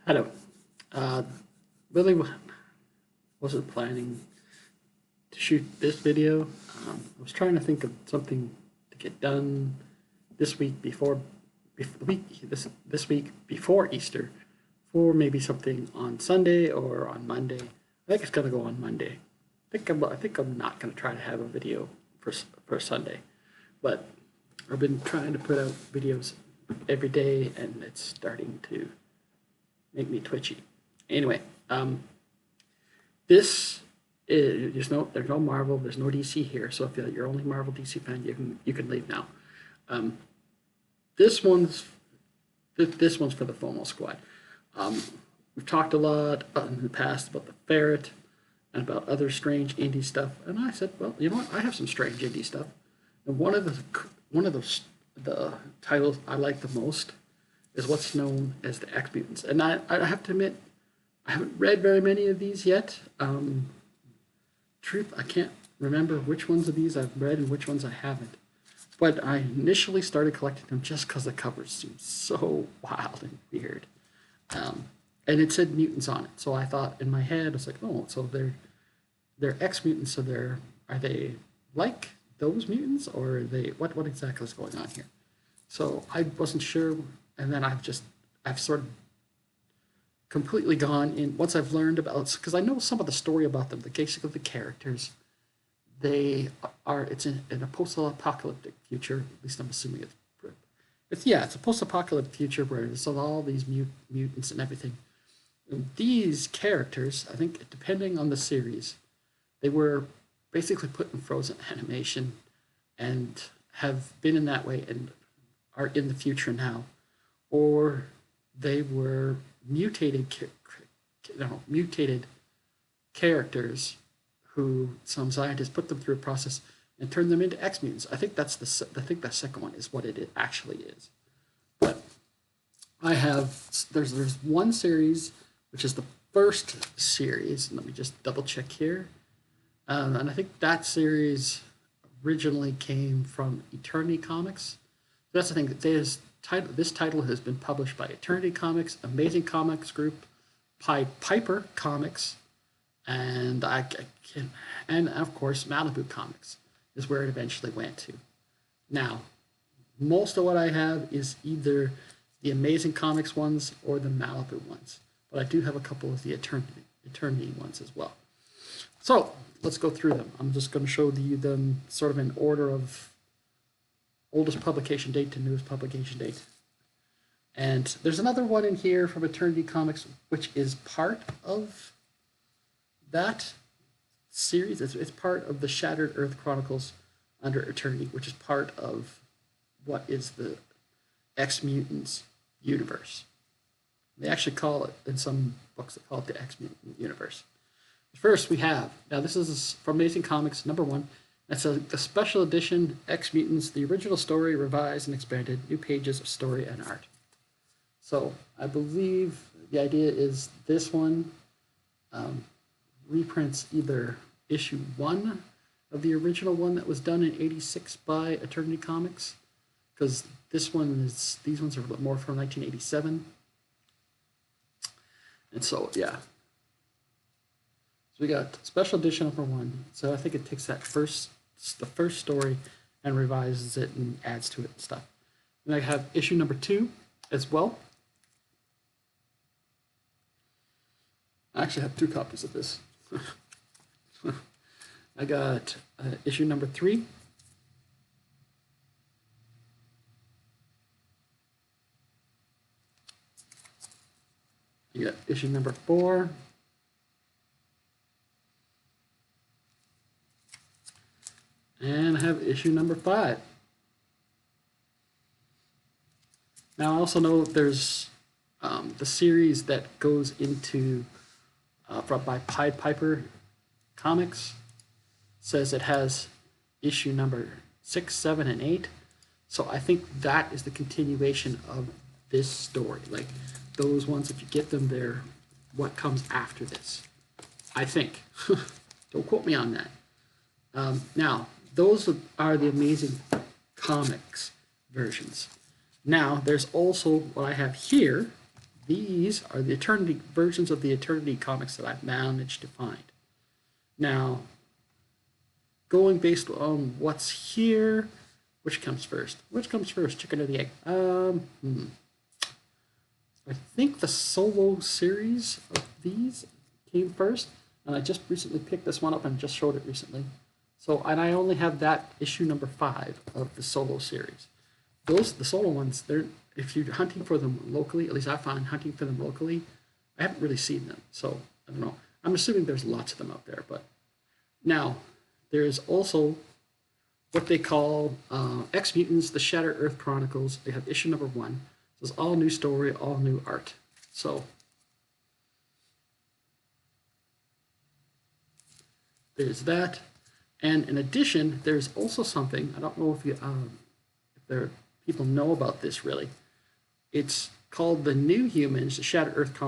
Hello. Uh, really wasn't planning to shoot this video. I was trying to think of something to get done this week this week before Easter, for maybe something on Sunday or on Monday. I think it's gonna go on Monday. I think I'm not gonna try to have a video for Sunday, but I've been trying to put out videos every day, and it's starting to make me twitchy. Anyway, this is there's no Marvel, there's no DC here. So if you're only Marvel DC fan, you can leave now. This one's for the FOMO Squad. We've talked a lot in the past about the Ferret and about other strange indie stuff, and I said, well, you know what? I have some strange indie stuff, and one of the titles I like the most is what's known as the X-Mutants. And I have to admit, I haven't read very many of these yet. Truth, I can't remember which ones of these I've read and which ones I haven't. But I initially started collecting them just because the covers seemed so wild and weird. And it said mutants on it. So I thought in my head, I was like, oh, so they're X-Mutants, so are they like those mutants, or are they, what exactly is going on here? So I wasn't sure, and then I've sort of completely gone in, once I've learned about, because I know some of the story about them, the basic of the characters. It's in a post-apocalyptic future, at least I'm assuming it's a post-apocalyptic future where there's all these mutants and everything. And these characters, I think, depending on the series, they were basically put in frozen animation and have been in that way and are in the future now, or they were mutated characters who some scientists put them through a process and turned them into X-Mutants. I think that second one is what it actually is. But there's one series, which is the first series. Let me just double check here. And I think that series originally came from Eternity Comics. That's the thing. This title has been published by Eternity Comics, Amazing Comics Group, Piper Comics, and of course Malibu Comics is where it eventually went to. Now, most of what I have is either the Amazing Comics ones or the Malibu ones, but I do have a couple of the Eternity ones as well. So let's go through them. I'm just going to show you them sort of in order of oldest publication date to newest publication date. And there's another one in here from Eternity Comics, which is part of that series. It's part of the Shattered Earth Chronicles under Eternity, which is part of what is the X-Mutants universe. They actually call it, in some books, they call it the X-Mutant universe. First, we have, now this is from Amazing Comics, #1. That's the special edition X-Mutants, the original story, revised and expanded, new pages of story and art. So I believe the idea is this one reprints either issue 1 of the original one that was done in '86 by Eternity Comics, because these ones are a bit more from 1987. And so, yeah. So we got special edition #1. So I think it takes the first story and revises it and adds to it and stuff. And I have issue #2 as well. I actually have 2 copies of this. I got issue #3. You got issue #4. And I have issue #5. Now I also know there's the series that goes into by Pied Piper Comics, says it has issue #6, 7, and 8. So I think that is the continuation of this story. Like those ones, if you get them, they're what comes after this. I think. Don't quote me on that. Now, those are the Amazing Comics versions. Now, there's also what I have here, these are the Eternity versions of the Eternity comics that I've managed to find. Now, going based on what's here, which comes first? Which comes first, chicken or the egg? I think the solo series of these came first, and I just recently picked this one up and just showed it recently. So, and I only have that issue number 5 of the solo series. The solo ones, if you're hunting for them locally, at least I find hunting for them locally, I haven't really seen them. So, I don't know. I'm assuming there's lots of them out there. But now, there's also what they call X-Mutants, the Shattered Earth Chronicles. They have issue number 1. So it's all new story, all new art. So there's that. And in addition, there's also something, I don't know if people know about this really. It's called the New Humans, the Shattered Earth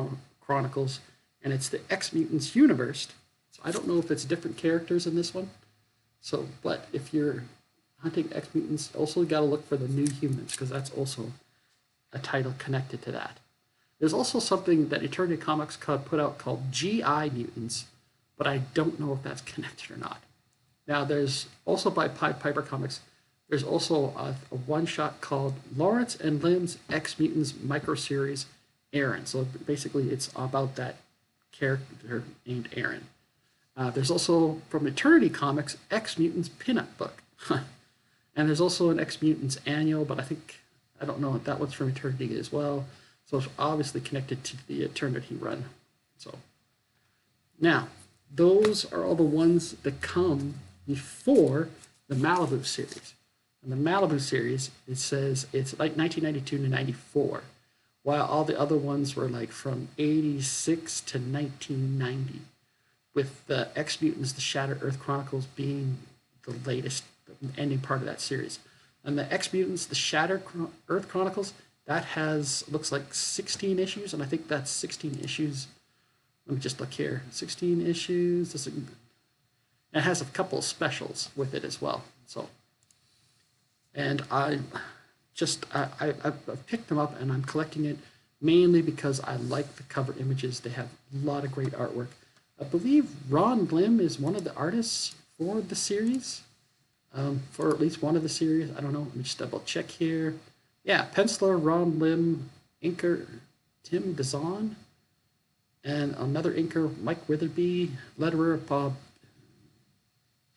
Chronicles, and it's the X-Mutants Universe. So I don't know if it's different characters in this one. So, but if you're hunting X-Mutants, also got to look for the New Humans, because that's also a title connected to that. There's also something that Eternity Comics put out called GI Mutants, but I don't know if that's connected or not. Now, there's also by Pied Piper Comics, there's also a one-shot called Lawrence and Lim's X-Mutants micro-series Aaron. So basically, it's about that character named Aaron. There's also, from Eternity Comics, X-Mutants pinup book. And there's also an X-Mutants annual, but I don't know if that one's from Eternity as well. So it's obviously connected to the Eternity run. So now, those are all the ones that come before the Malibu series. And the Malibu series, it says it's like 1992 to 94, while all the other ones were like from 86 to 1990, with the X-Mutants, the Shattered Earth Chronicles being the latest, the ending part of that series. And the X-Mutants, the Shattered Earth Chronicles, that looks like 16 issues, and I think that's 16 issues. Let me just look here. 16 issues. It has a couple of specials with it as well. So, and I've picked them up and I'm collecting it mainly because I like the cover images. They have a lot of great artwork. I believe Ron Lim is one of the artists for the series. For at least one of the series. I don't know. Let me just double check here. Yeah, penciler Ron Lim, inker Tim Dazan, and another inker Mike Witherby, letterer Bob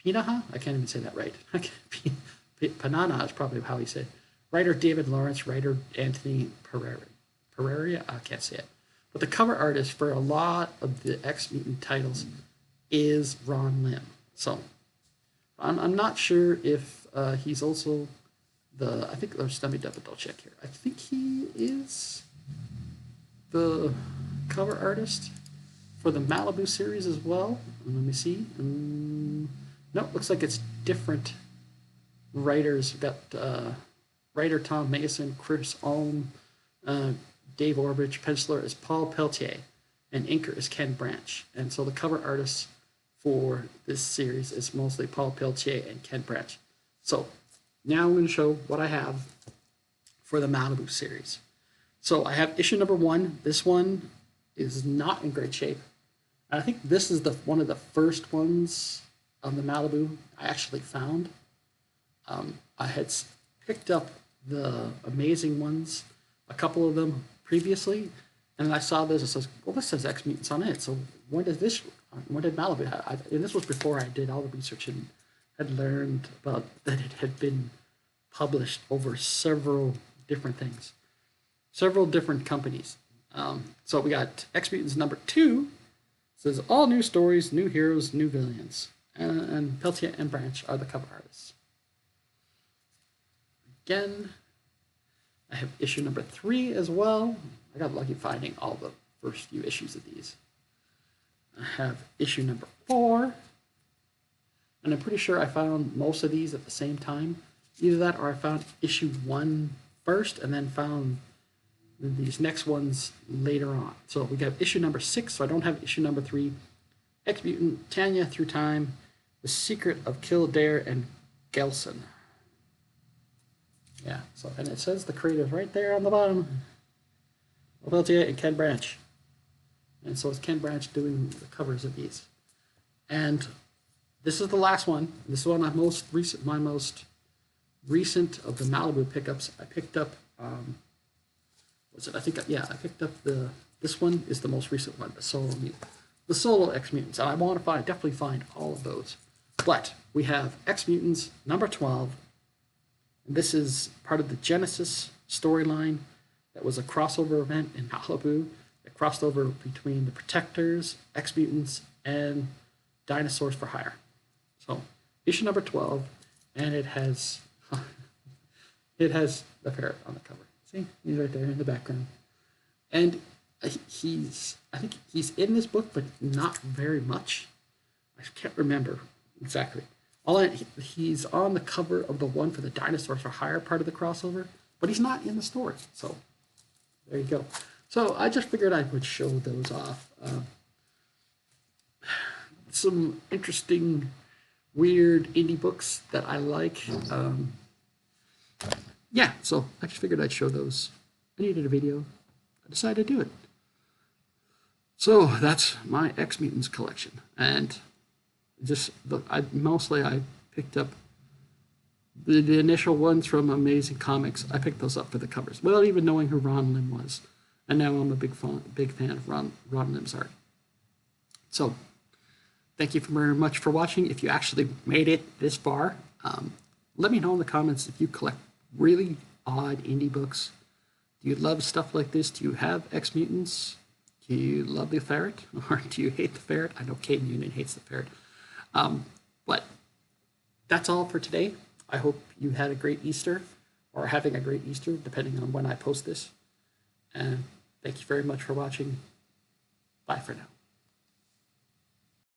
Pinaha. I can't even say that right. Panana is probably how he said. Writer David Lawrence, writer Anthony Pereira. I can't say it. But the cover artist for a lot of the X-Mutant titles is Ron Lim. So I'm not sure if he's also I think, let me double check here. I think he is the cover artist for the Malibu series as well. Let me see. No, looks like it's different writers. We've got writer Tom Mason, Chris Ulm, Dave Orbich, penciler is Paul Peltier, and inker is Ken Branch. And so the cover artists for this series is mostly Paul Peltier and Ken Branch. So now I'm going to show what I have for the Malibu series. So I have issue number 1. This one is not in great shape. And I think this is one of the first ones of the Malibu I actually found. I had picked up the Amazing ones, a couple of them previously, and I saw this. It says, well, this says X-Mutants on it. So when did Malibu have? And this was before I did all the research and had learned about that it had been published over several different things, several different companies. So we got X-Mutants number 2. It says all new stories, new heroes, new villains. And Peltier and Branch are the cover artists. Again, I have issue number 3 as well. I got lucky finding all the first few issues of these. I have issue number 4. And I'm pretty sure I found most of these at the same time. Either that or I found issue 1 first and then found these next ones later on. So we got issue number 6, so I don't have issue number 3. X-Mutant, Tanya Through Time, The Secret of Kildare and Gelson. Yeah, so, and it says the creators right there on the bottom. Peltier and Ken Branch. And so it's Ken Branch doing the covers of these. And this is the last one. This is one my most recent of the Malibu pickups. I picked up, I picked up this one is the most recent one, the solo X-Mutants. And I want to definitely find all of those. But we have X-Mutants number 12. And this is part of the Genesis storyline that was a crossover event in Malibu that crossed over between the Protectors, X-Mutants, and Dinosaurs for Hire. So issue number 12, and it has the ferret on the cover. See, he's right there in the background, and I think he's in this book, but not very much. I can't remember exactly. He's on the cover of the one for the Dinosaurs for Hire part of the crossover, but he's not in the story. So there you go. So I just figured I would show those off. Some interesting, weird indie books that I like. Yeah, so I just figured I'd show those. I needed a video. I decided to do it. So that's my X-Mutants collection. And I picked up the initial ones from Amazing Comics. I picked those up for the covers, without even knowing who Ron Lim was. And now I'm a big fan of Ron Lim's art. So thank you very much for watching. If you actually made it this far, let me know in the comments if you collect really odd indie books. Do you love stuff like this? Do you have X-Mutants? Do you love the ferret? Or do you hate the ferret? I know Kate Noonan hates the ferret. But that's all for today. I hope you had a great Easter, or having a great Easter, depending on when I post this. And thank you very much for watching. Bye for now.